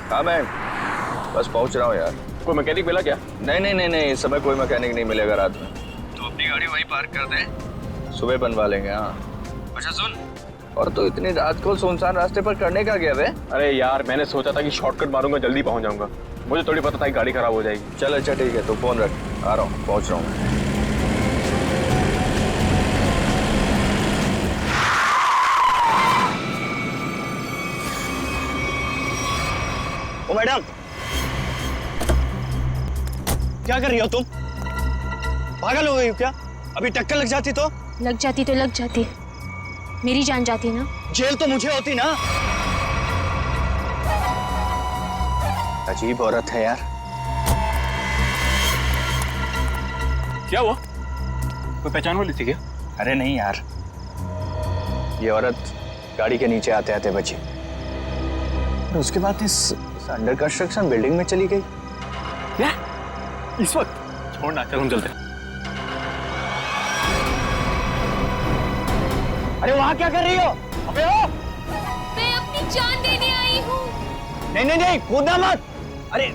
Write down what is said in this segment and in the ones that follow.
हाँ मैं बस पहुंच रहा हूँ यार। कोई मैकेनिक मिला क्या? नहीं, इस समय कोई मैकेनिक नहीं मिलेगा रात में, तो अपनी गाड़ी वहीं पार्क कर दे, सुबह बनवा लेंगे। हाँ अच्छा सुन, और तो इतनी रात को सुनसान रास्ते पर करने का गया वे? अरे यार मैंने सोचा था कि शॉर्टकट मारूंगा, जल्दी पहुंच जाऊंगा। मुझे थोड़ी पता था कि गाड़ी खराब हो जाएगी। चल अच्छा ठीक है, तो फोन रख, आ रहा हूँ, पहुंच रहा हूँ। ओ मैडम, क्या कर रही हो तुम? पागल हो गई हो क्या? अभी टक्कर लग जाती तो? लग जाती, मेरी जान जाती ना। जेल तो मुझे होती ना। अजीब औरत है यार। क्या हुआ? कोई पहचान वाली थी क्या? अरे नहीं यार, ये औरत गाड़ी के नीचे आते आते बची और उसके बाद इस अंडर कंस्ट्रक्शन बिल्डिंग में चली गई। क्या? इस वक्त? छोड़ना, चल हम चलते हैं। अरे वहां क्या कर रही हो? अबे ओ! मैं अपनी जान देने आई हूँ। नहीं, कूदना मत। अरे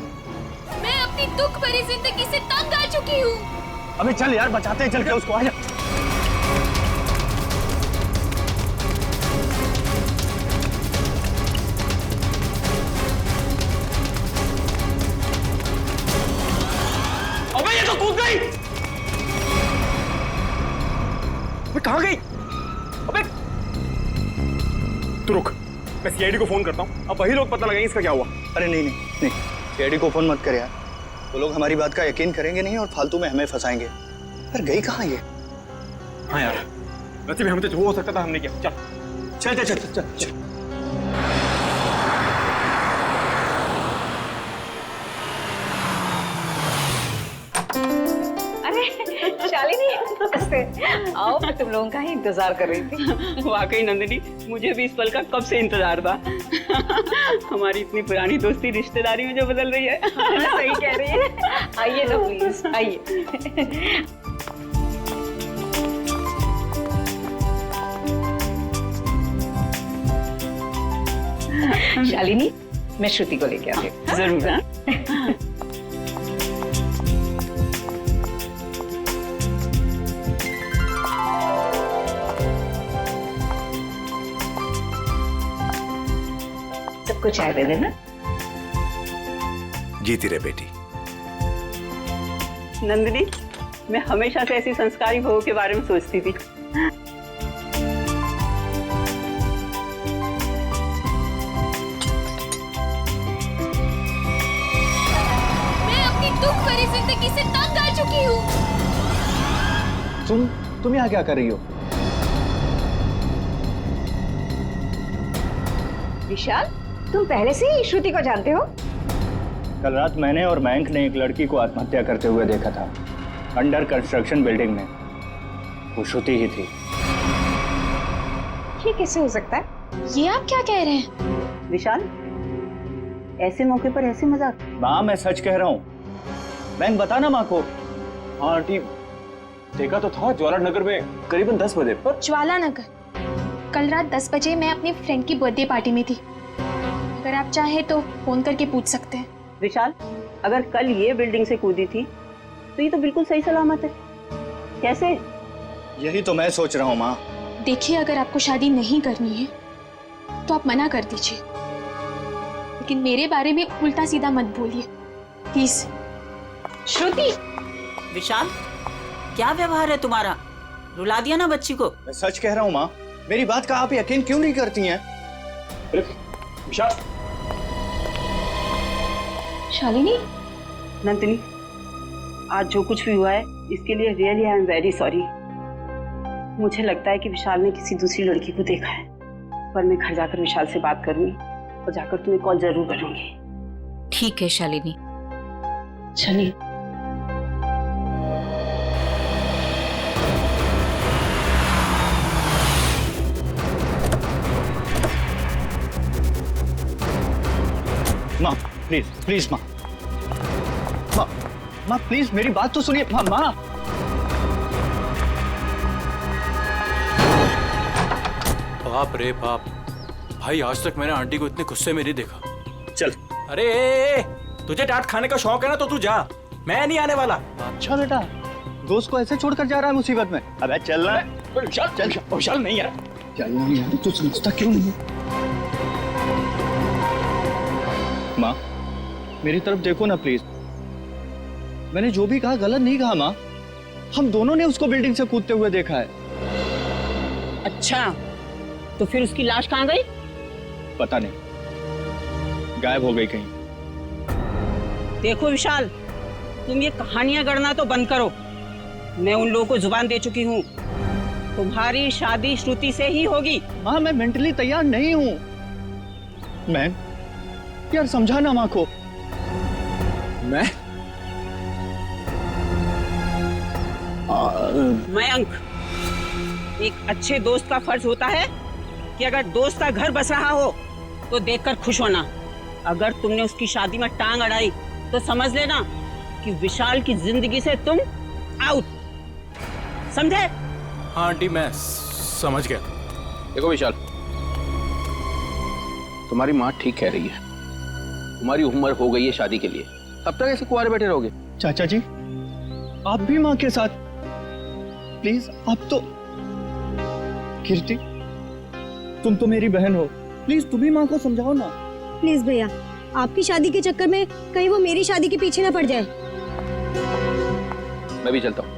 मैं अपनी दुख भरी जिंदगी से तंग आ चुकी हूँ। अबे चल यार, बचाते हैं, चल के उसको। आजा। अबे ये तो कूद गई। अबे कहाँ गई? अबे तू रुक, मैं सीआईडी को फोन करता हूँ, अब वही लोग पता लगाएंगे इसका क्या हुआ। अरे नहीं, सीआईडी को फोन मत कर यार, वो लोग हमारी बात का यकीन करेंगे नहीं और फालतू में हमें फंसाएंगे। पर गई कहाँ ये? हाँ यार, वैसे भी हमें तो जो हो सकता था हमने किया। चल। अरे शालिनी, नमस्ते। आओ, मैं तुम लोगों का ही इंतजार कर रही थी। वाकई नंदिनी, मुझे भी इस पल का कब से इंतजार था। हमारी इतनी पुरानी दोस्ती रिश्तेदारी में जो बदल रही है। सही कह रही है। आइए ना प्लीज, आइए। शालिनी, मैं श्रुति को लेके आती हूँ। जरूर। हाँ? सबको चाय दे देना। जीती रहे बेटी। नंदिनी, मैं हमेशा से ऐसी संस्कारी बहू के बारे में सोचती थी। मैं अपनी दुख भरी जिंदगी से तंग आ चुकी हूँ। तुम यहाँ क्या कर रही हो? विशाल, तुम पहले से ही श्रुति को जानते हो? कल रात मैंने और मयंक ने एक लड़की को आत्महत्या करते हुए देखा था, अंडर कंस्ट्रक्शन बिल्डिंग में। वो श्रुति ही थी। ये कैसे हो सकता है? ये आप क्या कह रहे हैं? विशाल, ऐसे मौके पर ऐसे मजाक? माँ, मैं सच कह रहा हूँ। मयंक, बता ना माँ को। हाँ आंटी, देखा तो था ज्वाला नगर में करीबन 10 बजे पर। ज्वाला नगर? कल रात 10 बजे मैं अपनी फ्रेंड की बर्थडे पार्टी में थी। अगर आप चाहे तो फोन करके पूछ सकते हैं। विशाल, अगर कल ये बिल्डिंग से कूदी थी तो ये तो बिल्कुल सही सलामत है। कैसे? यही तो मैं सोच रहा हूँ माँ। देखिए, अगर आपको शादी नहीं करनी है तो आप मना कर दीजिए, लेकिन मेरे बारे में उल्टा सीधा मत बोलिए प्लीज। श्रुति! विशाल, क्या व्यवहार है तुम्हारा? रुला दिया ना बच्ची को। मैं सच कह रहा हूँ माँ, मेरी बात का आप यकीन क्यों नहीं करती हैं? विशाल। शालिनी, नंदिनी, आज जो कुछ भी हुआ है इसके लिए really I am very sorry. मुझे लगता है कि विशाल ने किसी दूसरी लड़की को देखा है, पर मैं घर जाकर विशाल से बात करूंगी और जाकर तुम्हें कॉल जरूर करूंगी। ठीक है शालिनी। चलिए। माँ प्लीज माँ, माँ प्लीज मेरी बात तो सुनिए। माँ बाप रे बाप, भाई आज तक मैंने आंटी को इतने गुस्से में नहीं देखा। चल अरे तुझे डांट खाने का शौक है ना तो तू जा, मैं नहीं आने वाला। अच्छा बेटा, दोस्त को ऐसे छोड़कर जा रहा है मुसीबत में। अबे चल ना। विशाल नहीं यार, चलना यार, तू समझता क्यों नहीं है? माँ, मेरी तरफ देखो ना प्लीज। मैंने जो भी कहा गलत नहीं कहा माँ। हम दोनों ने उसको बिल्डिंग से कूदते हुए देखा है। अच्छा, तो फिर उसकी लाश कहाँ गई? पता नहीं, गायब हो गई कहीं। देखो विशाल, तुम ये कहानियां गढ़ना तो बंद करो। मैं उन लोगों को जुबान दे चुकी हूँ, तुम्हारी शादी श्रुति से ही होगी। माँ, मैं मेंटली तैयार नहीं हूँ। मैं यार समझाना माँ को। मयंक, एक अच्छे दोस्त का फर्ज होता है कि अगर दोस्त का घर बस रहा हो तो देखकर खुश होना। अगर तुमने उसकी शादी में टांग अड़ाई तो समझ लेना कि विशाल की जिंदगी से तुम आउट, समझे? हाँ आंटी मैं समझ गया। देखो विशाल, तुम्हारी माँ ठीक कह रही है। तुम्हारी उम्र हो गई है शादी के लिए, तब तक ऐसे कुंवारे बैठे रहोगे? चाचा जी, आप भी माँ के साथ प्लीज। आप तो कीर्ति, तुम तो मेरी बहन हो, प्लीज तुम भी माँ को समझाओ ना। प्लीज भैया, आपकी शादी के चक्कर में कहीं वो मेरी शादी के पीछे ना पड़ जाए। मैं भी चलता हूँ,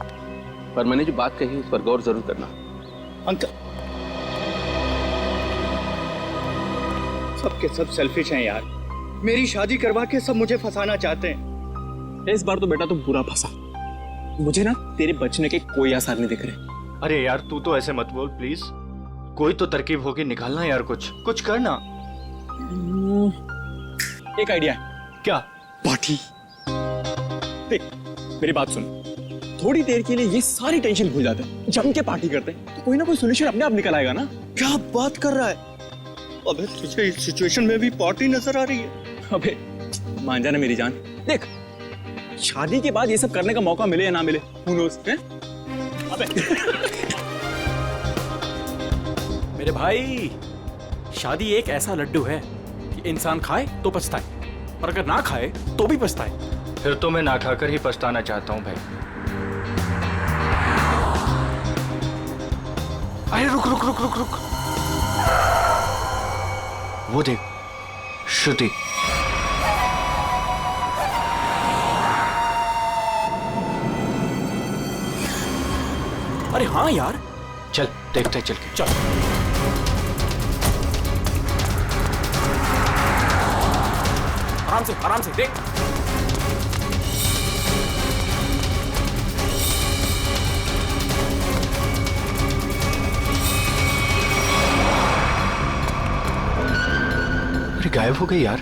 पर मैंने जो बात कही उस पर गौर जरूर करना। अंकल, सबके सब सेल्फिश हैं यार। मेरी शादी करवा के सब मुझे फंसाना चाहते हैं। इस बार तो बेटा तुम पूरा फंसा। मुझे ना तेरे बचने के कोई आसार नहीं दिख रहे। अरे यार तू तो ऐसे मत बोल प्लीज। कोई तो तरकीब होगी, निकालना यार, कुछ करना। एक आइडिया है। क्या? पार्टी। देख मेरी बात सुन, थोड़ी देर के लिए ये सारी टेंशन भूल जाते हैं, जम के पार्टी करते हैं तो कोई ना कोई सोल्यूशन अपने आप निकल आएगा ना। क्या बात कर रहा है? अबे तुझे इस सिचुएशन में भी पार्टी नजर आ रही है? अबे मान जाना मेरी जान, देख शादी के बाद ये सब करने का मौका मिले या ना मिले, who knows, हैं? अबे मेरे भाई, शादी एक ऐसा लड्डू है कि इंसान खाए तो पछताए और अगर ना खाए तो भी पछताए। फिर तो मैं ना खाकर ही पछताना चाहता हूँ भाई। अरे रुक रुक रुक रुक रुक, वो देख श्रुति। अरे हाँ यार, चल देखते चल के। चल आराम से देख। अरे गायब हो गई यार।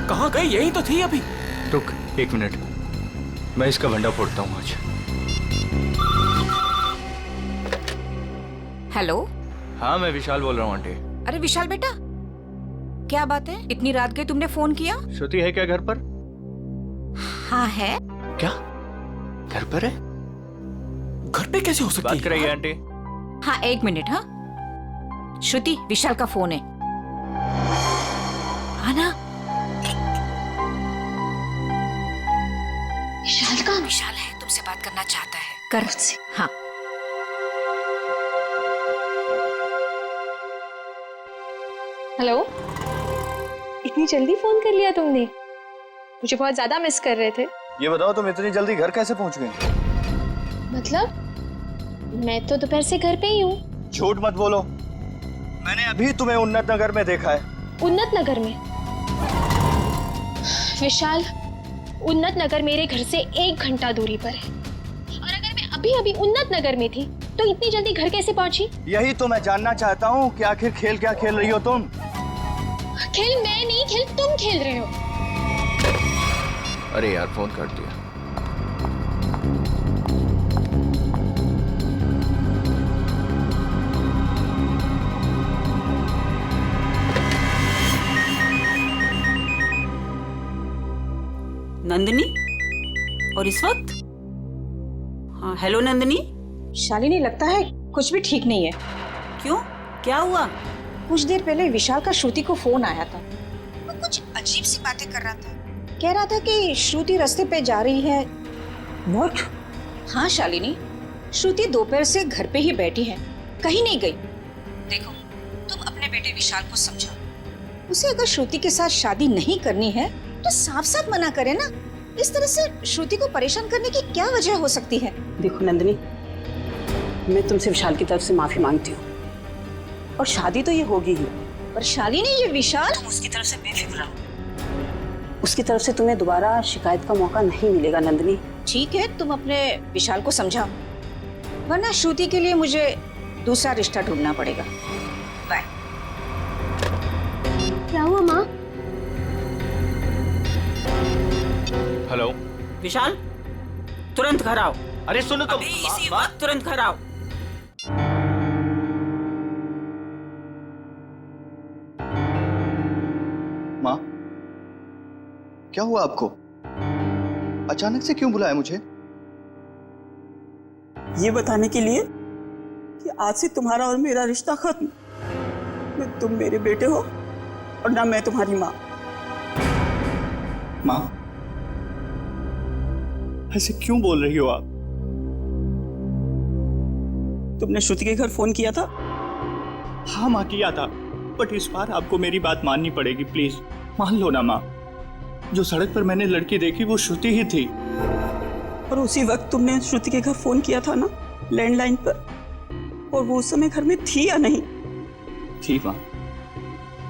कहाँ गई? यही तो थी अभी। रुक 1 मिनट, मैं इसका भंडा फोड़ता हूँ आज। हेलो। हाँ मैं विशाल बोल रहा हूँ आंटी। अरे विशाल बेटा, क्या बात है? इतनी रात गई तुमने फोन किया? श्रुति है क्या घर पर? हाँ है। क्या घर पर है? घर पे कैसे हो सकती है? बात कराइए आंटी। हाँ 1 मिनट। हाँ श्रुति, विशाल का फोन है। आना। विशाल का? विशाल है, तुमसे बात करना चाहता है। कर मुझसे। हाँ हेलो, इतनी जल्दी फोन कर लिया तुमने? मुझे बहुत ज्यादा मिस कर रहे थे। ये बताओ तुम इतनी जल्दी घर कैसे पहुंच गई? मतलब मैं तो दोपहर से घर पे ही हूँ। झूठ मत बोलो, मैंने अभी तुम्हें उन्नत नगर में देखा है। उन्नत नगर में? विशाल, उन्नत नगर मेरे घर से 1 घंटा दूरी पर है, और अगर मैं अभी अभी उन्नत नगर में थी तो इतनी जल्दी घर कैसे पहुंची? यही तो मैं जानना चाहता हूँ कि आखिर खेल क्या खेल रही हो तुम? खेल मैं नहीं, खेल तुम खेल रहे हो। अरे यार फोन कर दिया। नंदिनी, और इस वक्त? हाँ हेलो नंदिनी। शालिनी, लगता है कुछ भी ठीक नहीं है। क्यों, क्या हुआ? कुछ देर पहले विशाल का श्रुति को फोन आया था। वो कुछ अजीब सी बातें कर रहा था। कह रहा था कि श्रुति रास्ते पे जा रही है। व्हाट? हाँ शालिनी, श्रुति दोपहर से घर पे ही बैठी है, कहीं नहीं गई। देखो, तुम अपने बेटे विशाल को समझाओ। उसे अगर श्रुति के साथ शादी नहीं करनी है तो साफ साफ मना करे ना। इस तरह से श्रुति को परेशान करने की क्या वजह हो सकती है? देखो नंदिनी, मैं तुमसे विशाल की तरफ से माफी मांगती हूँ, और शादी तो ये होगी ही। पर शालिनी, ये विशाल, तुम उसकी तरफ से बेफिक्र रहो। उसकी तरफ से तुम्हें दोबारा शिकायत का मौका नहीं मिलेगा नंदिनी। ठीक है, तुम अपने विशाल को समझाओ, वरना श्रुति के लिए मुझे दूसरा रिश्ता ढूंढना पड़ेगा। बाय। क्या हुआ माँ? हेलो विशाल, तुरंत घर आओ। अरे सुनो तो, अभी इसी वक्त तुरंत घर आओ। माँ, क्या हुआ आपको? अचानक से क्यों बुलाया मुझे? ये बताने के लिए कि आज से तुम्हारा और मेरा रिश्ता खत्म। न तुम मेरे बेटे हो और ना मैं तुम्हारी माँ। माँ, ऐसे क्यों बोल रही हो आप? तुमने श्रुति के घर फोन किया था? हाँ माँ, किया था, बट इस बार आपको मेरी बात माननी पड़ेगी, प्लीज मान लो ना माँ। जो सड़क पर मैंने लड़की देखी वो श्रुति ही थी। और उसी वक्त तुमने श्रुति के घर फोन किया था ना, लैंडलाइन पर, और वो उस समय घर में थी या नहीं? थी माँ।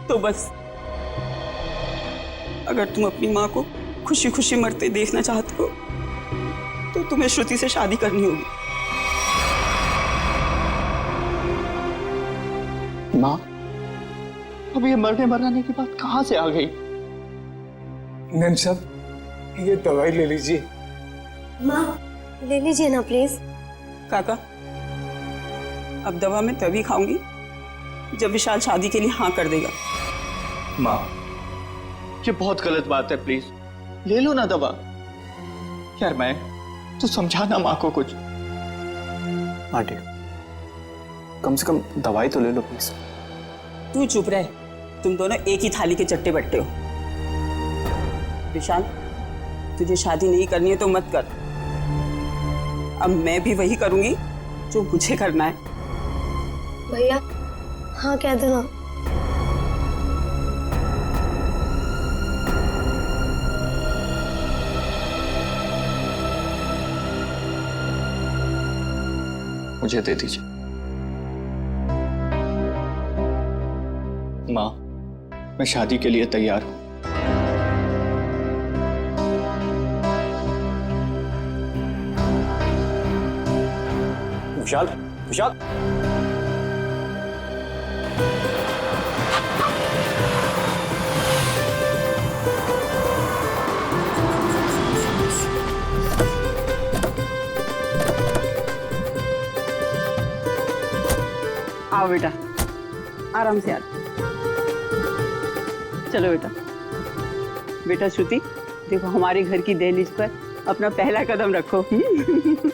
तो बस, अगर तुम अपनी माँ को खुशी खुशी मरते देखना चाहते हो तो तुम्हें श्रुति से शादी करनी होगी। माँ, अब ये मरने मराने की बात कहाँ से आ गई? नैन साहब, ये दवाई ले लीजिए। माँ, ले लीजिए ना प्लीज। काका, अब दवा मैं तभी खाऊंगी जब विशाल शादी के लिए हाँ कर देगा। माँ, ये बहुत गलत बात है, प्लीज ले लो ना दवा। यार मैं तो समझाना माँ को कुछ। आंटी, कम से कम दवाई तो ले लो प्लीज। तू चुप रहे, तुम दोनों एक ही थाली के चट्टे बट्टे हो। विशाल, तुझे शादी नहीं करनी है तो मत कर। अब मैं भी वही करूंगी जो मुझे करना है। भैया, हाँ कह दो ना। मुझे दे दीजिए माँ, मैं शादी के लिए तैयार हूं। विशाल, विशाल, आओ बेटा, आराम से आ। चलो बेटा। बेटा श्रुति, देखो हमारे घर की दहलीज पर अपना पहला कदम रखो।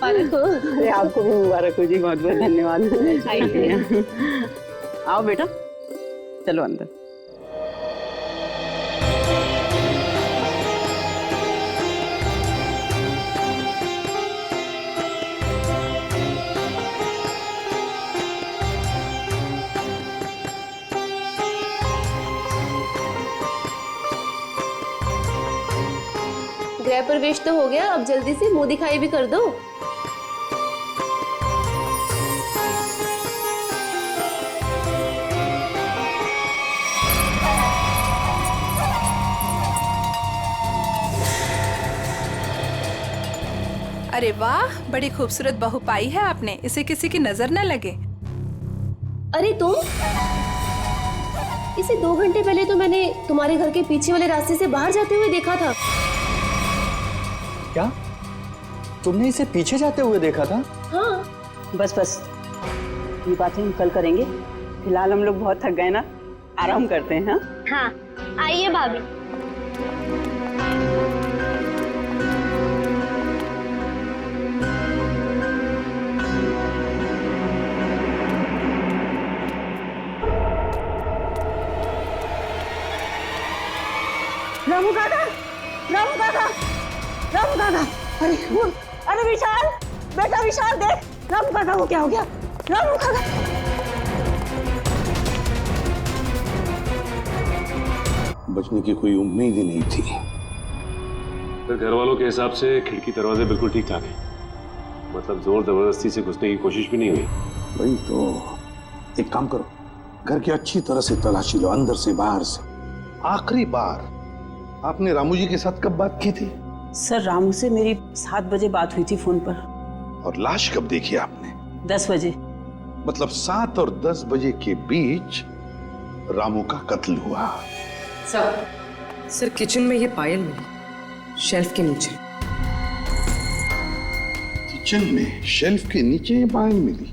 अरे आपको भी मुबारक हो जी, बहुत बहुत धन्यवाद। आओ बेटा, चलो अंदर। गृह प्रवेश तो हो गया, अब जल्दी से मुंह दिखाई भी कर दो। अरे वाह, बड़ी खूबसूरत बहू पाई है आपने, इसे किसी की नजर न लगे। अरे तुम, इसे 2 घंटे पहले तो मैंने तुम्हारे घर के पीछे वाले रास्ते से बाहर जाते हुए देखा था। क्या तुमने इसे पीछे जाते हुए देखा था? हाँ। बस बस, ये बातें हम कल करेंगे। फिलहाल हम लोग बहुत थक गए ना, आराम करते हैं। हाँ, आइए भाभी। रामू काका, रामू काका, रामू काका, अरे विशाल, बेटा विशाल देख, रामू काका को क्या हो गया? रामू काका। बचने की कोई उम्मीद ही नहीं थी। फिर घर वालों के हिसाब से खिड़की दरवाजे बिल्कुल ठीक ठाक है, मतलब जोर जबरदस्ती से घुसने की कोशिश भी नहीं हुई। वही तो, एक काम करो, घर की अच्छी तरह से तलाशी लो, अंदर से बाहर से। आखिरी बार आपने रामू जी के साथ कब बात की थी? सर रामू से मेरी 7 बजे बात हुई थी फोन पर। और लाश कब देखी आपने? 10 बजे। मतलब 7 और 10 बजे के बीच रामू का कत्ल हुआ। सर किचन में ये पायल मिली, शेल्फ के नीचे। किचन में शेल्फ के नीचे ये पायल मिली?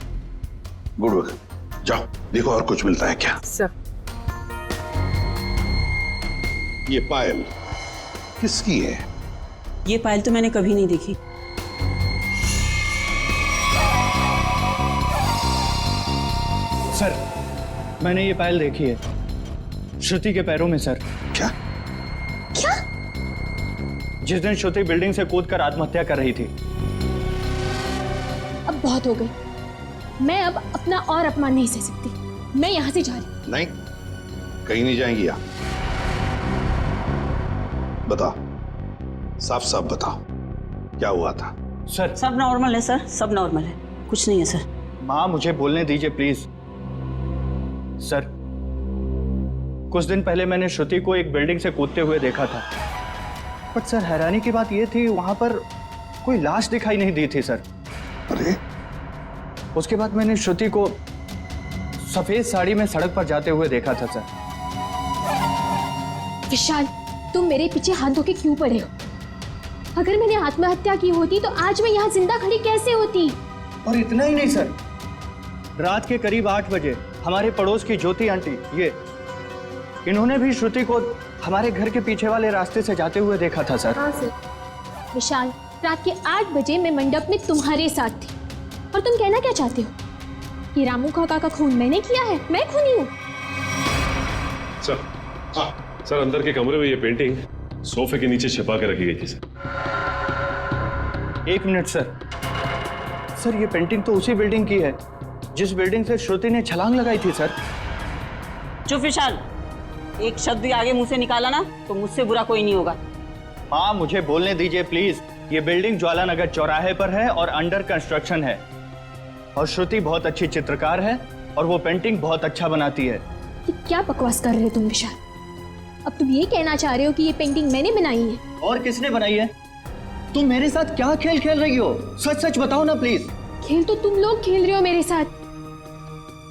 गुड वर्क, जाओ देखो और कुछ मिलता है क्या। सर ये पायल किसकी है? ये पायल तो मैंने कभी नहीं देखी। सर मैंने ये पायल देखी है, श्रुति के पैरों में सर। क्या? क्या? जिस दिन श्रुति बिल्डिंग से कूदकर आत्महत्या कर रही थी। अब बहुत हो गई, मैं अब अपना और अपमान नहीं सह सकती, मैं यहाँ से जा रही हूँ। नहीं, कहीं नहीं जाएंगी आप। बताओ, साफ साफ बताओ, क्या हुआ था? सर सब नॉर्मल है सर, सब नॉर्मल है, कुछ नहीं है सर। माँ मुझे बोलने दीजिए प्लीज। सर कुछ दिन पहले मैंने श्रुति को एक बिल्डिंग से कूदते हुए देखा था, बट सर हैरानी की बात यह थी वहां पर कोई लाश दिखाई नहीं दी थी सर। अरे उसके बाद मैंने श्रुति को सफेद साड़ी में सड़क पर जाते हुए देखा था सर। विशाल, तुम मेरे पीछे हाथ धो के क्यों पड़े हो? अगर मैंने आत्महत्या की होती तो आज मैं यहाँ जिंदा खड़ी कैसे होती? और इतना ही नहीं सर, रात के करीब 8 बजे हमारे पड़ोस की ज्योति आंटी, इन्होंने भी श्रुति को हमारे घर के पीछे वाले रास्ते से जाते हुए देखा था सर। हाँ सर। विशाल, रात के 8 बजे मैं मंडप में तुम्हारे साथ थी, और तुम कहना क्या चाहते हो कि रामू काका का खून मैंने किया है? मैं खूनी हूँ? सर अंदर के कमरे में ये पेंटिंग सोफे के नीचे छिपा के रखी गई थी सर। 1 minute sir. सर ये पेंटिंग तो उसी बिल्डिंग की है जिस बिल्डिंग से श्रुति ने छलांग लगाई थी सर। चुप विशाल, एक शब्द भी आगे मुंह से निकाला ना तो मुझसे बुरा कोई नहीं होगा। माँ मुझे बोलने दीजिए प्लीज। ये बिल्डिंग ज्वालानगर चौराहे पर है और अंडर कंस्ट्रक्शन है, और श्रुति बहुत अच्छी चित्रकार है और वो पेंटिंग बहुत अच्छा बनाती है। ये क्या बकवास कर रहे हो तुम विशाल? अब तुम ये कहना चाह रहे हो कि ये पेंटिंग मैंने बनाई है? और किसने बनाई है? तुम मेरे साथ क्या खेल खेल रही हो? सच सच बताओ ना प्लीज। खेल तो तुम लोग खेल रहे हो मेरे साथ,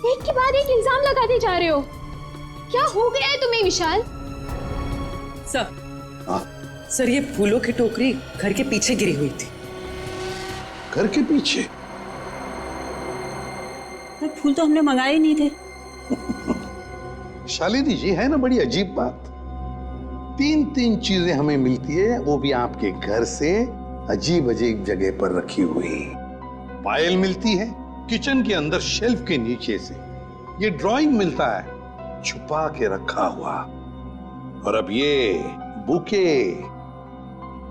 एक के बाद एक इल्जाम लगाते जा रहे हो। क्या हो गया है तुम्हें विशाल? सर ये फूलों की टोकरी घर के पीछे गिरी हुई थी। घर के पीछे? फूल तो हमने मंगाए ही नहीं थे। शालिनी जी, है ना बड़ी अजीब बात, 3 चीजें हमें मिलती है, वो भी आपके घर से अजीब अजीब जगह पर रखी हुई। पायल मिलती है किचन के अंदर शेल्फ के नीचे से, ये ड्राइंग मिलता है छुपा के रखा हुआ, और अब ये बुके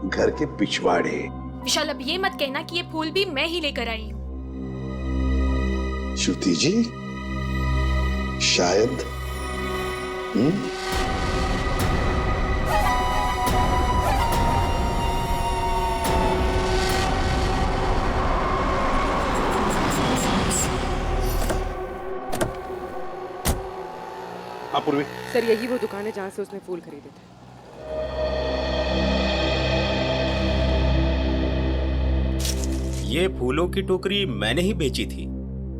घर के पिछवाड़े। विशाल, अब ये मत कहना कि ये फूल भी मैं ही लेकर आई हूँ। श्रुति जी, शायद पूर्वी। सर यही वो दुकान है जहाँ से उसने फूल खरीदे थे। ये फूलों की टोकरी मैंने ही बेची थी,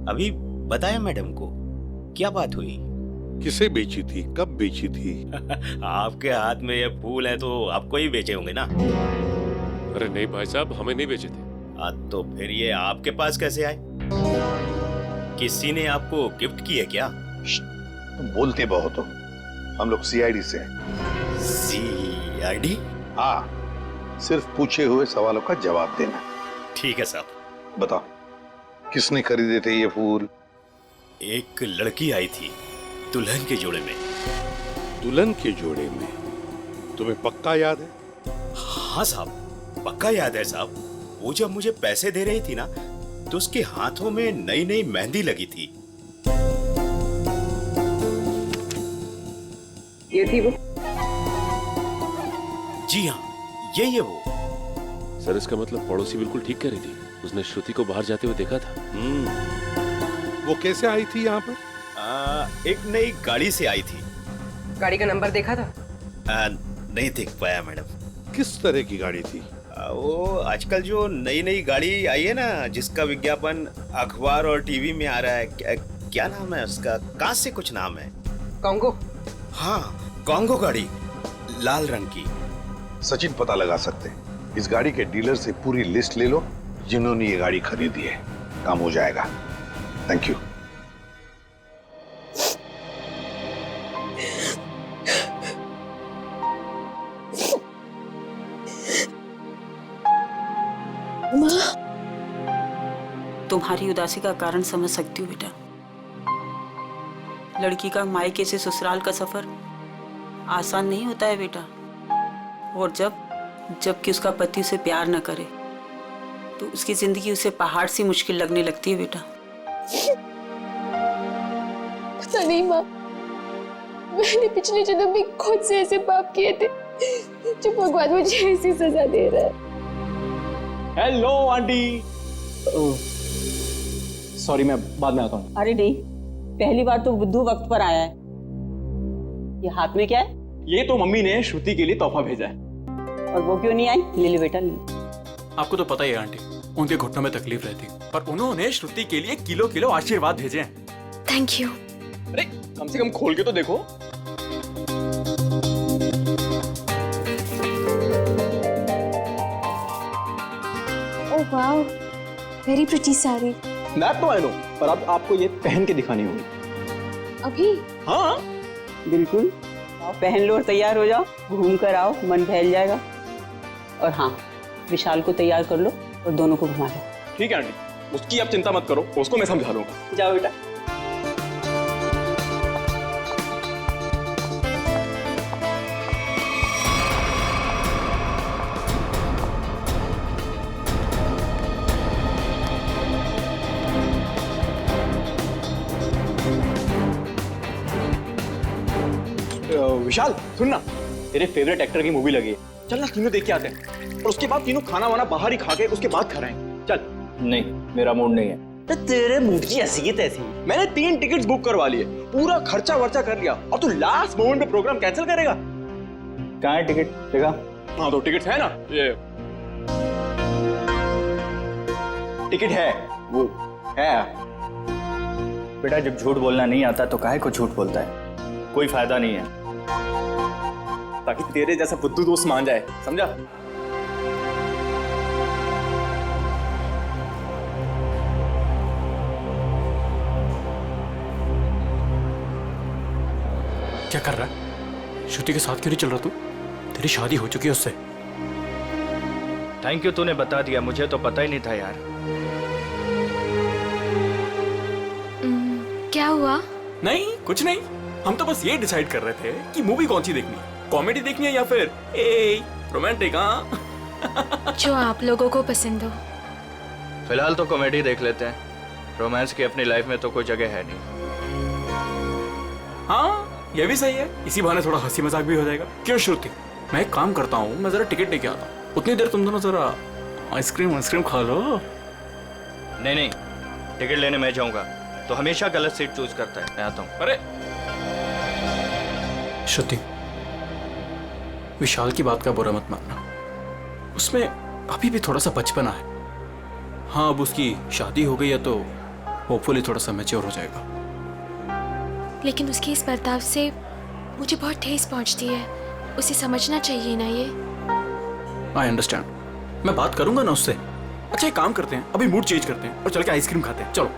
अभी बताया मैडम को। क्या बात हुई? किसे बेची थी, कब बेची थी? आपके हाथ में ये फूल है तो आपको ही बेचे होंगे ना? अरे नहीं भाई साहब, हमें नहीं बेचे थे। तो फिर ये आपके पास कैसे आए? किसी ने आपको गिफ्ट किए क्या? तुम बोलते बहुत हो, हम लोग सीआईडी से हैं। सीआईडी? हाँ, सिर्फ पूछे हुए सवालों का जवाब देना। ठीक है साहब। बताओ, किसने खरीदे थे ये फूल? एक लड़की आई थी दुल्हन के जोड़े में। दुल्हन के जोड़े में? तुम्हें पक्का याद है? हाँ साहब, पक्का याद है साहब। वो जब मुझे पैसे दे रही थी ना, तो उसके हाथों में नई नई मेहंदी लगी थी। ये थी वो? जी हाँ, यही है वो। सर इसका मतलब पड़ोसी बिल्कुल ठीक कह रही थी, उसने श्रुति को बाहर जाते हुए देखा था। वो कैसे आई थी यहाँ पर? एक नई गाड़ी से आई थी। गाड़ी का नंबर देखा था? नहीं देख पाया मैडम। किस तरह की गाड़ी थी? वो आजकल जो नई नई गाड़ी आई है ना, जिसका विज्ञापन अखबार और टीवी में आ रहा है, क्या नाम है उसका? कांच से कुछ नाम है। कॉन्गो? हाँ, कॉन्गो गाड़ी, लाल रंग की। सचिन पता लगा सकते हैं। इस गाड़ी के डीलर से पूरी लिस्ट ले लो जिन्होंने ये गाड़ी खरीदी है, काम हो जाएगा। Thank you. तुम्हारी उदासी का कारण समझ सकती हूँ बेटा। लड़की का मायके से ससुराल का सफर आसान नहीं होता है बेटा। और जबकि उसका पति उसे प्यार न करे तो उसकी जिंदगी उसे पहाड़ सी मुश्किल लगने लगती है बेटा। पता नहीं माँ, मैंने पिछले जन्म में खुद से ऐसे पाप किए थे जो भगवान मुझे ऐसी सजा दे रहा है। Hello aunty. सॉरी, मैं बाद में आता हूँ। अरे नहीं, पहली बार तो बुद्धू वक्त पर आया है। ये हाथ में क्या है? ये तो मम्मी ने श्रुति के लिए तोहफा भेजा है। और वो क्यों नहीं आई? ले ले बेटा, ले। आपको तो पता ही है आंटी, उनके घुटनों में तकलीफ रहती, पर उन्होंने श्रुति के लिए किलो किलो आशीर्वाद भेजे हैं। Thank you. अरे कम से कम खोल के तो देखो। ओह वाह, वेरी प्रिटी साड़ी। मैं तो आई नो, पर अब आपको ये पहन के दिखानी होगी। अभी? हाँ बिल्कुल, आओ पहन लो और तैयार हो जाओ। घूम कर आओ, मन बहल जाएगा। और हाँ, विशाल को तैयार कर लो और दोनों को घुमा लो। ठीक है आंटी, उसकी आप चिंता मत करो, उसको मैं समझा लूंगा। जाओ बेटा। विशाल सुन ना, तेरे फेवरेट एक्टर की मूवी लगी है, चल ना तीनों देख के आते हैं। और उसके बाद तीनों खाना वाना बाहर ही खा के उसके बाद कराएंगे। चल। नहीं, मेरा मूड नहीं है। तो तेरे मूड की ऐसी की तैसी। मैंने 3 टिकट्स बुक करवा लिए, पूरा खर्चा वर्चा कर लिया, और तू लास्ट मोमेंट पे प्रोग्राम कैंसिल करेगा? कहाँ है टिकट? देखा? हाँ तो टिकट है ना, ये टिकट है, वो है। बेटा जब झूठ बोलना नहीं आता तो काहे को झूठ बोलता है? कोई फायदा नहीं है। ताकि तेरे जैसा बुद्धू दोस्त मान जाए, समझा? क्या कर रहा है? श्रुति के साथ क्यों नहीं चल रहा तू? तेरी शादी हो चुकी है उससे। थैंक यू, तूने बता दिया, मुझे तो पता ही नहीं था यार। क्या हुआ? नहीं कुछ नहीं, हम तो बस ये डिसाइड कर रहे थे कि मूवी कौन सी देखनी है, कॉमेडी देखनी है या फिर रोमांटिक। हाँ जो आप लोगों को पसंद हो। फिलहाल तो कॉमेडी देख लेते हैं, रोमांस की अपनी लाइफ में तो कोई जगह है नहीं। हाँ ये भी सही है, इसी बहाने थोड़ा हंसी मजाक भी हो जाएगा। क्यों श्रुति, मैं एक काम करता हूँ, मैं जरा टिकट लेके आता हूँ, उतनी देर तुम दोनों जरा आइसक्रीम खा लो। नहीं, टिकट लेने मैं जाऊंगा तो हमेशा गलत सीट चूज करता है। मैं आता हूँ। अरे श्रुति, विशाल की बात का बुरा मत मानना, उसमें अभी भी थोड़ा सा बचपना है। हाँ अब उसकी शादी हो गई है तो होपफुली थोड़ा सा मैच्योर हो जाएगा। लेकिन उसके इस बर्ताव से मुझे बहुत ठेस पहुंचती है, उसे समझना चाहिए ना ये। आई अंडरस्टैंड, मैं बात करूंगा ना उससे। अच्छा एक काम करते हैं, अभी मूड चेंज करते हैं और चल के आइसक्रीम खाते हैं। चलो।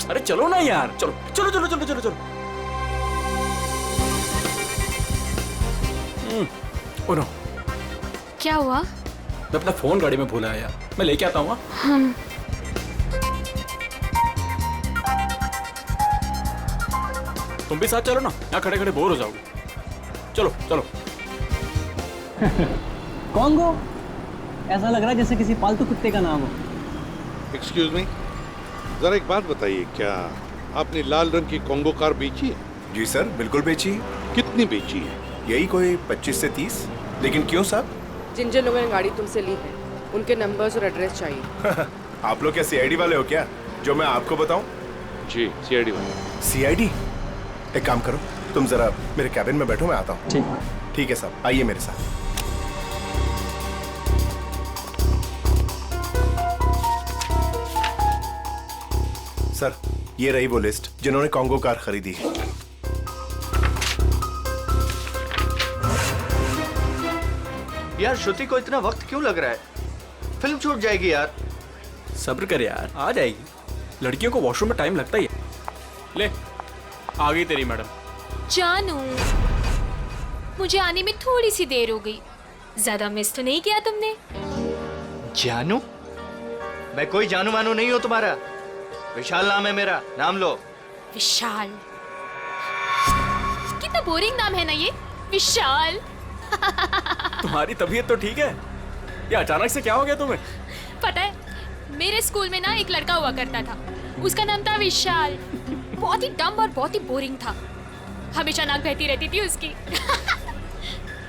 अरे चलो ना यार, चलो चलो चलो चलो चलो चलो। ओ नो, क्या हुआ? मैं अपना फोन गाड़ी में भूला है यार, मैं लेके आता हूँ। तुम भी साथ चलो ना, यहाँ खड़े खड़े बोर हो जाओगे। चलो चलो। कॉन्गो, ऐसा लग रहा है जैसे किसी पालतू कुत्ते का नाम हो। एक्सक्यूज मी, जरा एक बात बताइए, क्या आपने लाल रंग की कॉन्गो कार बेची है? जी सर, बिल्कुल बेची है। कितनी बेची है? यही कोई 25 से 30। लेकिन क्यों साहब? जिन जिन लोगों ने गाड़ी तुमसे ली है उनके नंबर्स और एड्रेस चाहिए। आप लोग क्या सीआईडी वाले हो क्या, जो मैं आपको बताऊं? जी सीआईडी वाले। सीआईडी? एक काम करो, तुम जरा मेरे कैबिन में बैठो, मैं आता हूँ। ठीक है साहब, आइए मेरे साथ। सर, ये रही वो लिस्ट जिन्होंने कॉन्गो कार खरीदी है। यार श्रुति को इतना वक्त क्यों लग रहा है? फिल्म छूट जाएगी यार। सब्र कर यार, आ जाएगी। लड़कियों को वॉशरूम में टाइम लगता ही है। ले, आ गई तेरी मैडम। जानू, मुझे आने में थोड़ी सी देर हो गई। ज्यादा मिस तो नहीं किया तुमने? जानू? मैं कोई जानू मानू नहीं हूं तुम्हारा। विशाल नाम है मेरा, नाम लो। विशाल? कितना बोरिंग नाम है ना ये, विशाल। तुम्हारी तबीयत तो ठीक है? ये अचानक से क्या हो गया तुम्हें? पता है, मेरे स्कूल में ना एक लड़का हुआ करता था, उसका नाम था विशाल। बहुत ही डम और बहुत ही बोरिंग था, हमेशा नाक बहती रहती थी उसकी।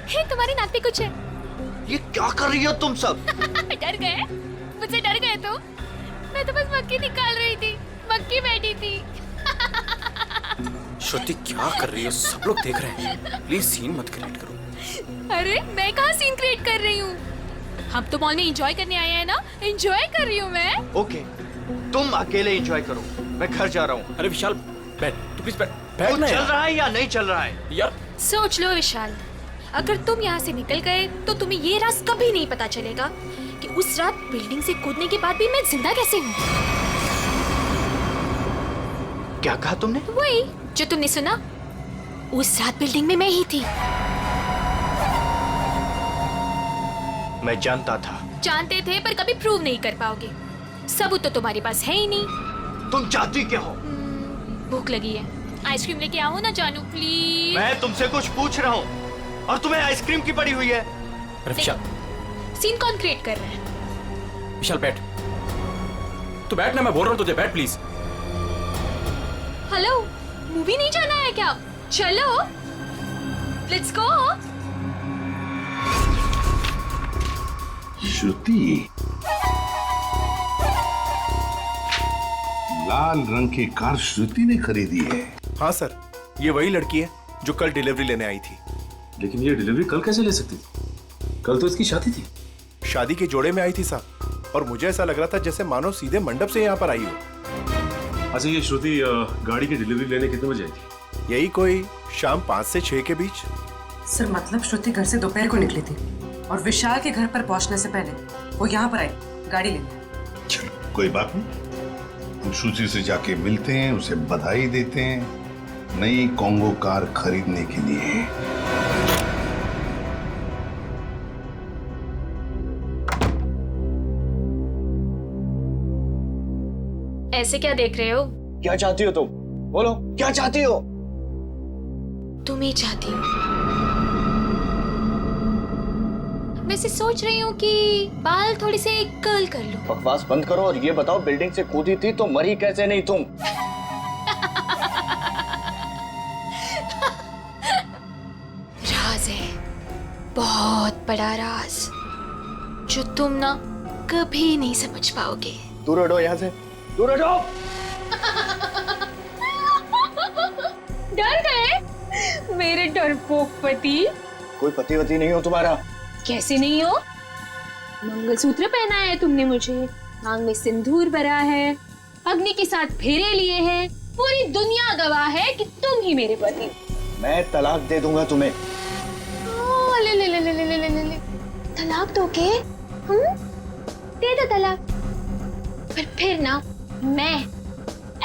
हे, तुम्हारी नाक पे कुछ है? ये क्या कर रही हो तुम सब? डर गए? मुझसे डर गए तुम? मैं तो बस मक्खी निकाल रही थी, मक्खी बैठी थी। श्रुति क्या कर रही है, सब लोग देख रहे हैं। प्लीज सीन मत क्रिएट करो। अरे मैं कहाँ सीन क्रिएट कर रही हूँ? हम तो मॉल में एंजॉय करने आए हैं ना, एंजॉय कर रही हूँ मैं। ओके, तुम अकेले एंजॉय करो, मैं घर जा रहा हूँ। अरे विशाल बैठ, तू प्लीज बैठ ना। चल रहा है या नहीं चल रहा है यार? सोच लो विशाल, अगर तुम यहाँ से निकल गए तो तुम्हें ये राज कभी नहीं पता चलेगा कि उस रात बिल्डिंग से कूदने के बाद भी मैं जिंदा कैसे हूँ। क्या कहा तुमने? वही जो तुमने सुना, उस रात बिल्डिंग में मैं ही थी। मैं जानता था। जानते थे पर कभी प्रूव नहीं कर पाओगे, सबूत तो तुम्हारे पास है ही नहीं। तुम चाहती क्या हो? भूख लगी है, आइसक्रीम लेके आओ ना जानू प्लीज। मैं तुमसे कुछ पूछ रहा हूँ और तुम्हें आइसक्रीम की पड़ी हुई है। अरे विशाल, सीन कौन क्रिएट कर रहा है? विशाल बैठ, तू बैठ ना, मैं बोल रहा हूँ तुझे, बैठ प्लीज। हेलो, मूवी नहीं जाना है क्या? चलो, लेट्स गो। श्रुति, लाल रंग की कार श्रुति ने खरीदी है? हाँ सर, ये वही लड़की है जो कल डिलीवरी लेने आई थी। लेकिन ये डिलीवरी कल कैसे ले सकती थी? कल तो इसकी शादी थी। शादी के जोड़े में आई थी साहब, और मुझे ऐसा लग रहा था जैसे मानो सीधे मंडप से यहाँ पर आई हो। अच्छा, ये श्रुति गाड़ी की डिलीवरी लेने कितने बजे आई थी? यही कोई शाम 5 से 6 के बीच। सर मतलब श्रुति घर से दोपहर को निकली थी और विशाल के घर पर पहुंचने से पहले वो यहाँ पर आई गाड़ी लेने। चलो कोई बात नहीं, हम श्रुति से जाके मिलते हैं, उसे बधाई देते हैं नई कॉन्गो कार खरीदने के लिए। ऐसे क्या देख रहे हो? क्या चाहती हो तुम? बोलो, क्या चाहती हो? तुम ही चाहती हो। वैसे सोच रही हूँ कि बाल थोड़ी से कर्ल कर लो। बकवास बंद करो और ये बताओ, बिल्डिंग से कूदी थी तो मरी कैसे नहीं तुम? राज है, बहुत बड़ा राज, जो तुम ना कभी नहीं समझ पाओगे। दूर हटो यहाँ से, दूर हटो। डर गए मेरे डरपोक पति? कोई पति वती नहीं हो तुम्हारा। कैसे नहीं हो? मंगलसूत्र पहना है तुमने मुझे, मांग में सिंदूर भरा है, अग्नि के साथ फेरे लिए हैं, पूरी दुनिया गवाह है कि तुम ही मेरे पति। मैं तलाक दे दूंगा तुम्हें। ले ले ले ले ले ले ले ले। तलाक दोगे? दे दो तलाक, पर फिर ना मैं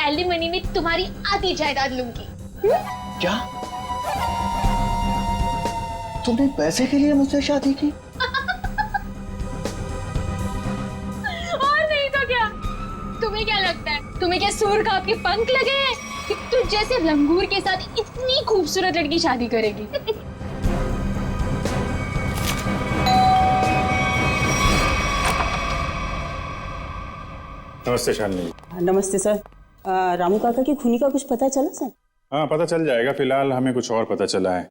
एलिमनी में तुम्हारी आधी जायदाद लूंगी। क्या? तुमने पैसे के लिए मुझसे शादी की? और नहीं तो क्या? तुम्हें क्या लगता है, तुम्हें क्या सूर का आपके पंख लगे हैं कि तुझ जैसे लंगूर के साथ इतनी खूबसूरत लड़की शादी करेगी? नमस्ते शालिनी। नमस्ते सर। रामू काका की खूनी का कुछ पता चला सर? हाँ, पता चल जाएगा। फिलहाल हमें कुछ और पता चला है।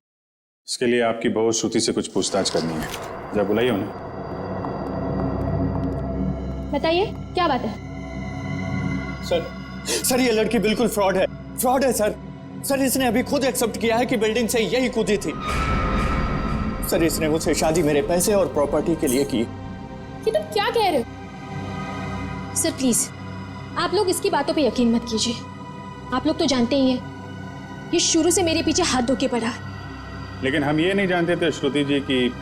इसके लिए आपकी बहू श्रुति से कुछ पूछताछ करनी है। जब बुलाइए उन्हें। बताइए क्या बात है? सर ये लड़की बिल्कुल फ्रॉड है सर। सर इसने अभी खुद एक्सेप्ट किया है कि बिल्डिंग से यही कूदी थी। सर इसने मुझसे शादी मेरे पैसे और प्रॉपर्टी के लिए की। ये तुम क्या कह रहे हो? सर प्लीज आप लोग इसकी बातों पे यकीन मत कीजिए। आप लोग तो जानते ही हैं ये शुरू से मेरे पीछे हाथ धो के पड़ा। लेकिन हम ये नहीं जानते थे श्रुति जी कि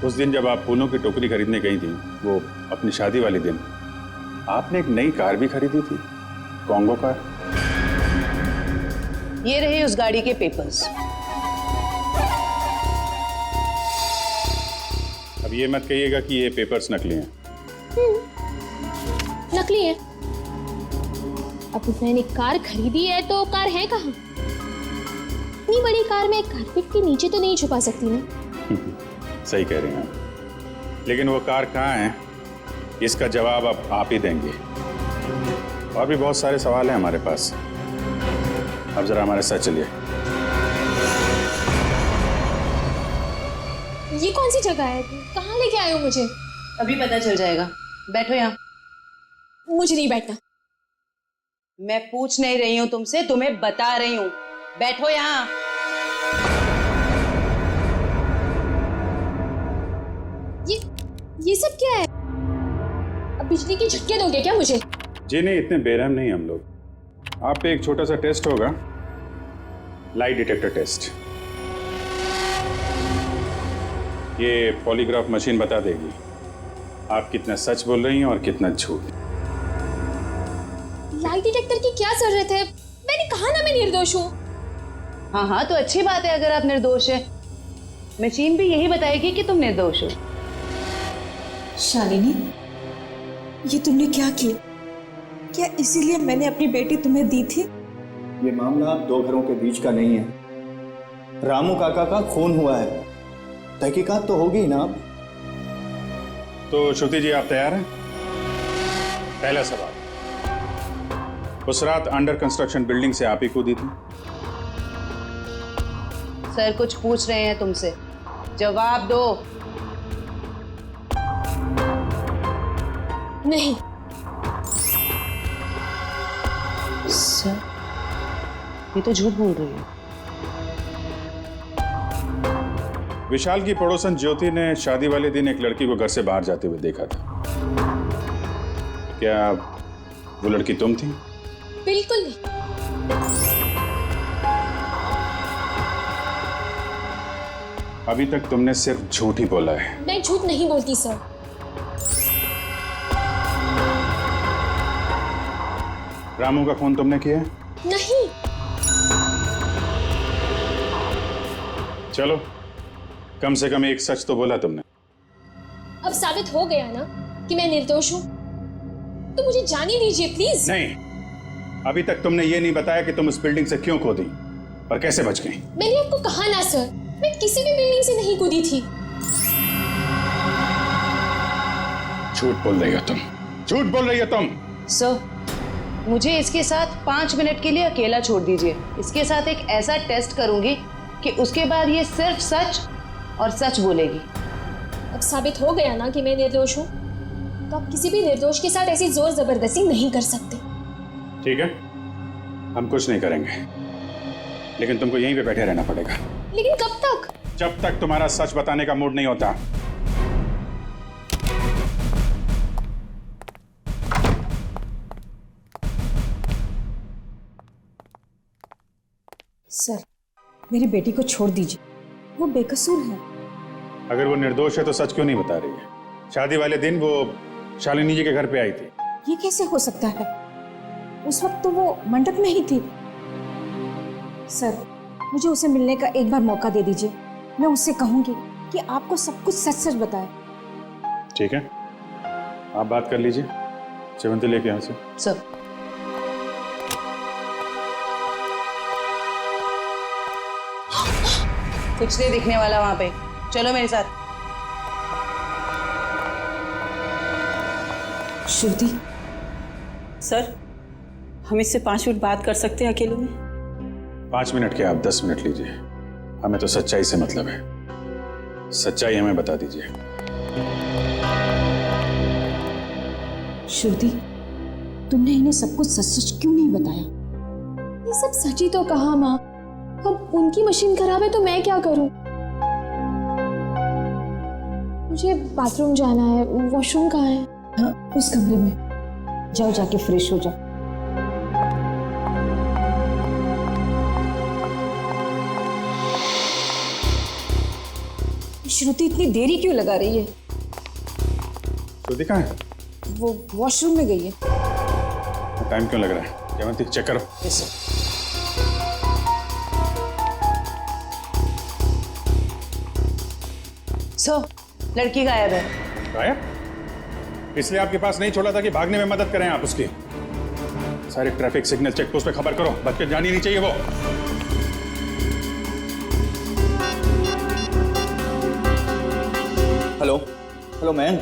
उस दिन जब आप फूलों की टोकरी खरीदने गई थी, वो अपनी शादी वाले दिन, आपने एक नई कार भी खरीदी थी, कॉन्गो कार। ये रहे उस गाड़ी के पेपर्स। अब ये मत कहिएगा कि ये पेपर्स नकली हैं। नकली है? अब मैंने कार खरीदी है तो कार है कहाँ? इतनी बड़ी कार में कारपेट के नीचे तो नहीं छुपा सकती ना। सही कह रहे हैं आप। लेकिन वो कार कहाँ है, इसका जवाब अब आप ही देंगे। और भी बहुत सारे सवाल हैं हमारे पास। अब जरा हमारे साथ चलिए। ये कौन सी जगह है? कहाँ लेके आए हो मुझे? अभी पता चल जाएगा। बैठो यहाँ। मुझे नहीं बैठना। मैं पूछ नहीं रही हूँ तुमसे, तुम्हें बता रही हूँ। बैठो यहाँ। ये सब क्या है? अब बिजली के झटके दोगे क्या मुझे? जी नहीं, इतने बेरहम नहीं हम लोग। आप पे एक छोटा सा टेस्ट होगा, लाइट डिटेक्टर टेस्ट। ये पॉलीग्राफ मशीन बता देगी आप कितना सच बोल रही हैं और कितना झूठ। लाइट डिटेक्टर की क्या जरूरत है? मैंने कहा ना मैं निर्दोष हूँ। हाँ तो अच्छी बात है अगर आप निर्दोष है। मशीन भी यही बताएगी कि तुम निर्दोष हो। शालिनी, ये तुमने क्या किया? क्या इसीलिए मैंने अपनी बेटी तुम्हें दी थी? ये मामला दो घरों के बीच का नहीं है। रामू काका का खून हुआ है, तहकीकात तो होगी ना। तो श्रुति जी, आप तैयार हैं? पहला सवाल, उस रात अंडर कंस्ट्रक्शन बिल्डिंग से आप ही कूदी थी? सर कुछ पूछ रहे हैं तुमसे, जवाब दो। नहीं। सर ये तो झूठ बोल रही है। विशाल की पड़ोसन ज्योति ने शादी वाले दिन एक लड़की को घर से बाहर जाते हुए देखा था। क्या वो लड़की तुम थी? बिल्कुल नहीं। अभी तक तुमने सिर्फ झूठ ही बोला है। मैं झूठ नहीं बोलती सर। रामू का खून तुमने किया? नहीं। चलो, कम से कम एक सच तो बोला तुमने। अब साबित हो गया ना कि मैं निर्दोष हूँ, तो मुझे जाने दीजिए प्लीज। नहीं, अभी तक तुमने ये नहीं बताया कि तुम उस बिल्डिंग से क्यों कूदी और कैसे बच गई। मैंने आपको कहा ना सर, मैं किसी भी बिल्डिंग से नहीं कूदी थी। झूठ बोल रही हो तुम, झूठ बोल रही हो तुम। सर मुझे इसके साथ 5 मिनट के लिए अकेला छोड़ दीजिए। इसके साथ एक ऐसा टेस्ट करूंगी कि उसके बाद ये सिर्फ सच और सच बोलेगी। अब साबित हो गया ना कि मैं निर्दोष हूँ, तो आप किसी भी निर्दोष के साथ ऐसी जोर जबरदस्ती नहीं कर सकते। ठीक है, हम कुछ नहीं करेंगे, लेकिन तुमको यहीं पे बैठे रहना पड़ेगा। लेकिन कब तक? जब तक तुम्हारा सच बताने का मूड नहीं होता। सर मेरी बेटी को छोड़ दीजिए, वो बेकसूर है। अगर वो निर्दोष है तो सच क्यों नहीं बता रही है? शादी वाले दिन वो शालिनी जी के घर पे आई थी। ये कैसे हो सकता है? उस वक्त तो वो मंडप में ही थी। सर मुझे उसे मिलने का एक बार मौका दे दीजिए। मैं उससे कहूंगी कि आपको सब कुछ सच सच बताए। ठीक है, आप बात कर लीजिए। सेवंती लेके यहाँ से। सर कुछ नहीं दिखने वाला वहां पे, चलो मेरे साथ। श्रुति सर, हम इससे 5 मिनट बात कर सकते हैं अकेले में? 5 मिनट के आप 10 मिनट लीजिए, हमें तो सच्चाई से मतलब है। सच्चाई हमें बता दीजिए। श्रुति, तुमने इन्हें सब कुछ सच सच क्यों नहीं बताया? ये सब सच ही तो कहा माँ। अब उनकी मशीन खराब है तो मैं क्या करूं? मुझे बाथरूम जाना है। वॉशरूम कहाँ है? हाँ, उस कमरे में जाओ, जाके फ्रेश हो जाओ। श्रुति इतनी देरी क्यों लगा रही है? श्रुति कहाँ है? वो वॉशरूम में गई है। टाइम क्यों लग रहा है? जयवंती चेक करो। Yes sir. सर, लड़की गायब है। गायब? इसलिए आपके पास नहीं छोड़ा था कि भागने में मदद करें आप उसकी। सारे ट्रैफिक सिग्नल चेक पोस्ट पे खबर करो, बच के जानी नहीं चाहिए वो। Hello hello man.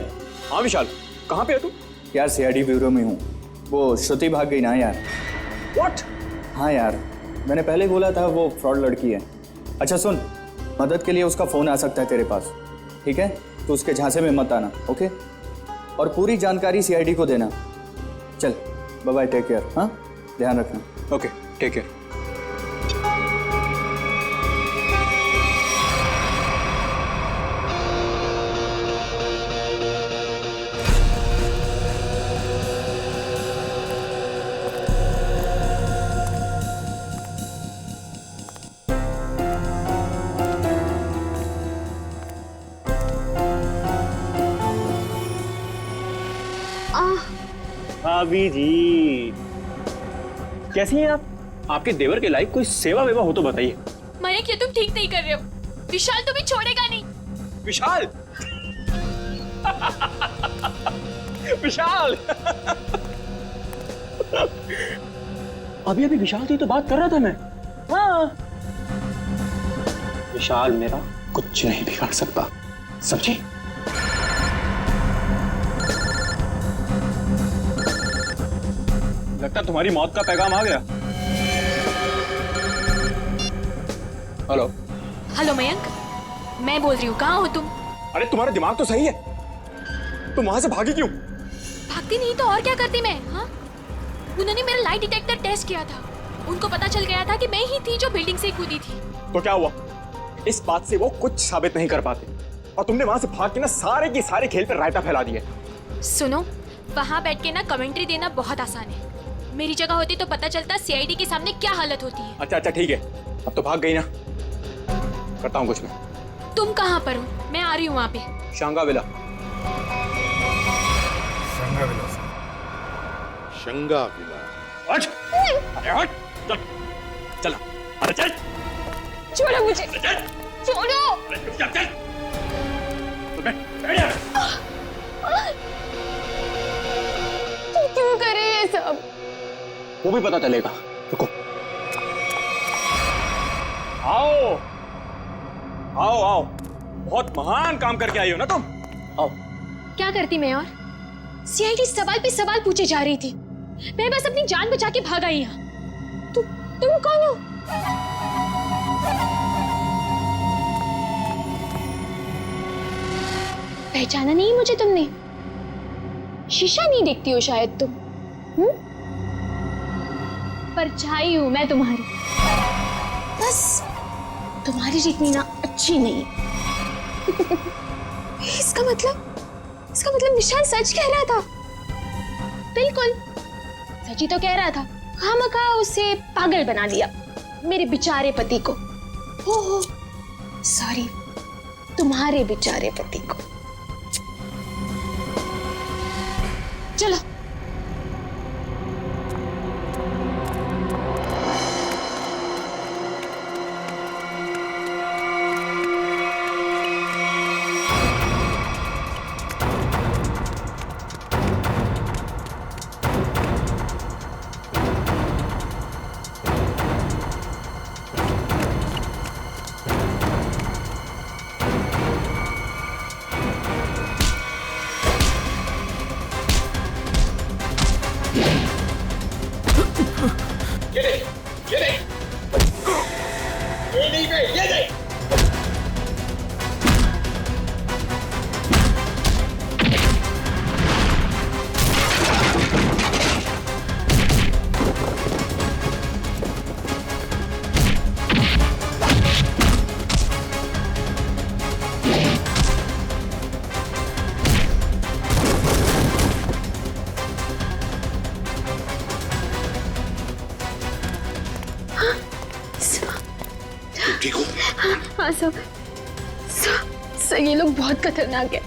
हाँ विशाल, कहाँ पे है तू? यार सीआईडी ब्यूरो में हूँ। वो श्रुति भाग गई ना यार। व्हाट? हाँ यार, मैंने पहले बोला था वो फ्रॉड लड़की है। अच्छा सुन, मदद के लिए उसका फ़ोन आ सकता है तेरे पास, ठीक है? तो उसके झांसे में मत आना, ओके? और पूरी जानकारी सीआईडी को देना। चल बाय बाय, टेक केयर। हाँ, ध्यान रखना। Okay, take care. भाभी जी, कैसी हैं आप? आपके देवर के लायक कोई सेवा वेवा हो तो बताइए। मयंक, ये तुम ठीक नहीं कर रहे हो। विशाल तुम्हें छोड़ेगा नहीं। विशाल विशाल अभी अभी विशाल से तो बात कर रहा था मैं। हाँ, विशाल मेरा कुछ नहीं बिगाड़ सकता, समझे? लगता तुम्हारी मौत का पैगाम आ गया। हेलो हेलो मयंक, मैं बोल रही हूँ, कहाँ हो तुम? अरे तुम्हारा दिमाग तो सही है, तुम वहां से भागी क्यों? भागती नहीं तो और क्या करती मैं? हाँ, उन्होंने मेरा लाई डिटेक्टर टेस्ट किया था। उनको पता चल गया था कि मैं ही थी जो बिल्डिंग से कूदी थी। तो क्या हुआ? इस बात से वो कुछ साबित नहीं कर पाते और तुमने वहां से भाग के ना सारे के सारे खेल पर रायता फैला दिए। सुनो, वहां बैठ के ना कमेंट्री देना बहुत आसान है। मेरी जगह होती तो पता चलता सीआईडी के सामने क्या हालत होती है। अच्छा अच्छा ठीक है, अब तो भाग गई ना, करता हूँ कुछ मैं। तुम कहाँ पर हो? मैं आ रही हूँ वहाँ पे। शांगाविला। शंगाविला। हट! अरे हट! चल, चल, अरे चल! छोड़ो मुझे! छोड़ो! अरे चल, चल! बैठ यहाँ। तुम क्यों कर रहे ये सब? वो भी पता चलेगा, रुको। आओ आओ आओ, बहुत महान काम करके आई हो ना तुम। आओ। क्या करती मैं और? सीआईडी सवाल पे सवाल पूछे जा रही थी, मैं बस अपनी जान बचा के भाग आई यहाँ। तुम कौन हो? पहचाना नहीं मुझे तुमने? शीशा नहीं देखती हो शायद तुम? परछाई हूं मैं तुम्हारी, बस तुम्हारी जितनी ना अच्छी नहीं। इसका मतलब विशाल सच कह रहा था। बिल्कुल सच ही तो कह रहा था। खामखा उसे पागल बना दिया, मेरे बेचारे पति को। हो सॉरी, तुम्हारे बेचारे पति को। चलो। नहीं पे, ये देख। ठीक हो? हाँ सब ये लोग बहुत खतरनाक है।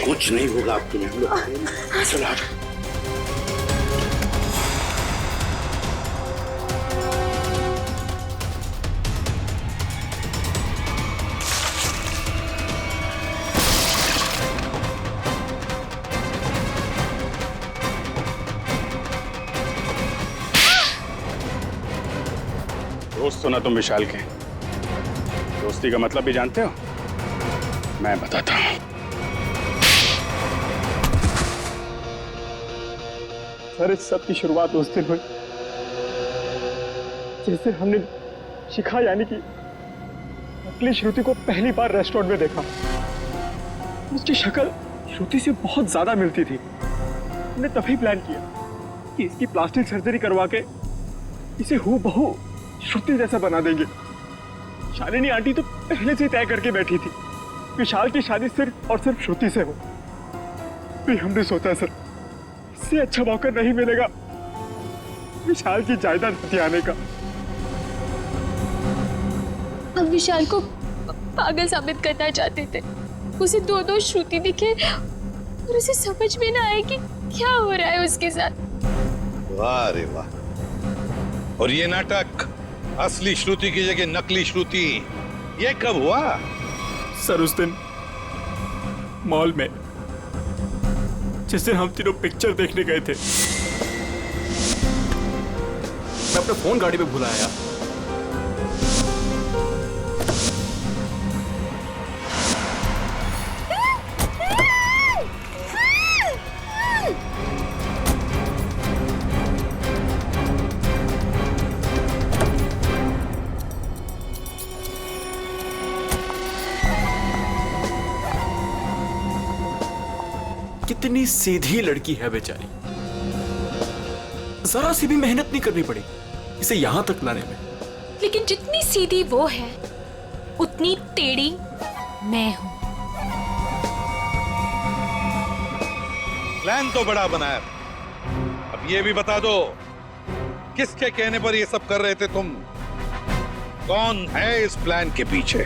कुछ नहीं होगा आप तुम्हें। चलो आ जाओ। दोस्त हो ना तुम विशाल के? दोस्ती का मतलब भी जानते हो? मैं बताता हूं। सर इस सब की शुरुआत उस दिन हुई जैसे हमने शिखा यानी कि नकली श्रुति को पहली बार रेस्टोरेंट में देखा। उसकी शक्ल श्रुति से बहुत ज्यादा मिलती थी। हमने तभी प्लान किया कि इसकी प्लास्टिक सर्जरी करवा के इसे हूबहू श्रुति जैसा बना देंगे। शालिनी आंटी तो पहले से तय करके बैठी थी विशाल की शादी सिर्फ और सिर्फ श्रुति से हो। फिर हमने सोचा सर इससे अच्छा मौका नहीं मिलेगा विशाल की जायदाद हथियाने का। हम विशाल को पागल साबित करना चाहते थे। उसे दो श्रुति दिखे और उसे समझ में ना आए कि क्या हो रहा है उसके साथ। वाह रे वाह। और ये नाटक असली श्रुति की जगह नकली श्रुति, ये कब हुआ? सर उस दिन मॉल में जिस दिन हम तीनों पिक्चर देखने गए थे। मैं अपना फोन गाड़ी में भूल आया। कितनी सीधी लड़की है बेचारी, जरा सी भी मेहनत नहीं करनी पड़ी इसे यहां तक लाने में। लेकिन जितनी सीधी वो है उतनी टेढ़ी मैं हूं। प्लान तो बड़ा बनाया, अब ये भी बता दो किसके कहने पर ये सब कर रहे थे तुम? कौन है इस प्लान के पीछे?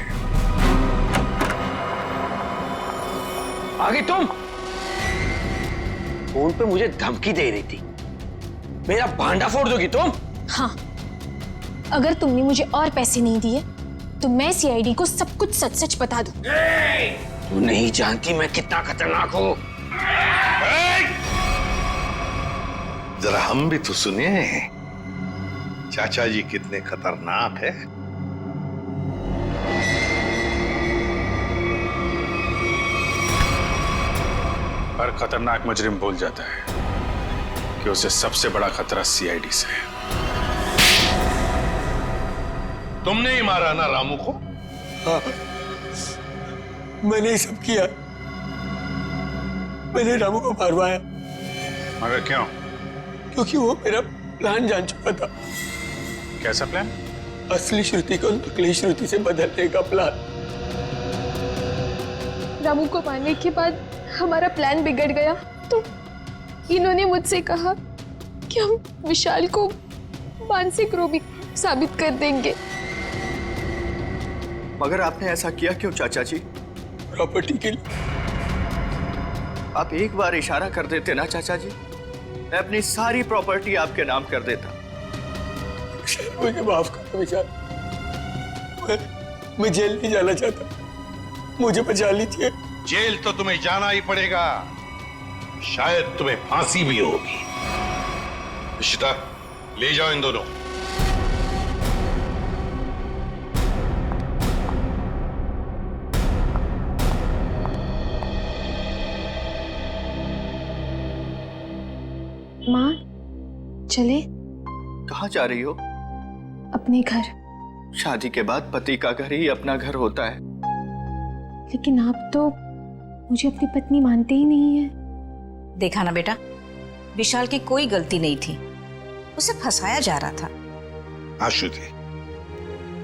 आगे तुम फोन पे मुझे धमकी दे रही थी, मेरा भांडा फोड़ दोगी तुम? हाँ, अगर तुमने मुझे और पैसे नहीं दिए तो मैं सीआईडी को सब कुछ सच सच बता दूं। तू नहीं जानती मैं कितना खतरनाक हूं। जरा हम भी तो सुनिए चाचा जी कितने खतरनाक है। हर खतरनाक मुजरिम भूल जाता है कि उसे सबसे बड़ा खतरा सीआईडी से है। तुमने ही मारा ना रामू को? हाँ, मैंने ही सब किया। मैंने रामू को मारवाया। मगर क्यों? क्योंकि वो मेरा प्लान जान चुका था। कैसा प्लान? असली श्रुति को नकली श्रुति से बदलने का प्लान। रामू को मारने के बाद हमारा प्लान बिगड़ गया तो इन्होंने मुझसे कहा कि हम विशाल को मानसिक रोगी साबित कर देंगे। मगर आपने ऐसा किया क्यों चाचा जी? प्रॉपर्टी के लिए। आप एक बार इशारा कर देते ना चाचा जी, मैं अपनी सारी प्रॉपर्टी आपके नाम कर देता। मुझे माफ करो विशाल, मैं जेल नहीं जाना चाहता, मुझे बचा लीजिए। जेल तो तुम्हें जाना ही पड़ेगा, शायद तुम्हें फांसी भी होगी। इशिता, ले जाओ इन दोनों। माँ, चले? कहाँ जा रही हो? अपने घर। शादी के बाद पति का घर ही अपना घर होता है। लेकिन आप तो मुझे अपनी पत्नी मानते ही नहीं है। देखा ना बेटा, विशाल की कोई गलती नहीं थी, उसे फंसाया जा रहा था। हाँ श्रुति,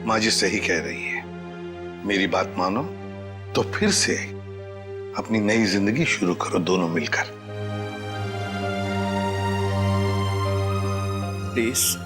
माँ जी सही कह रही है। मेरी बात मानो तो फिर से अपनी नई जिंदगी शुरू करो दोनों मिलकर। प्लीज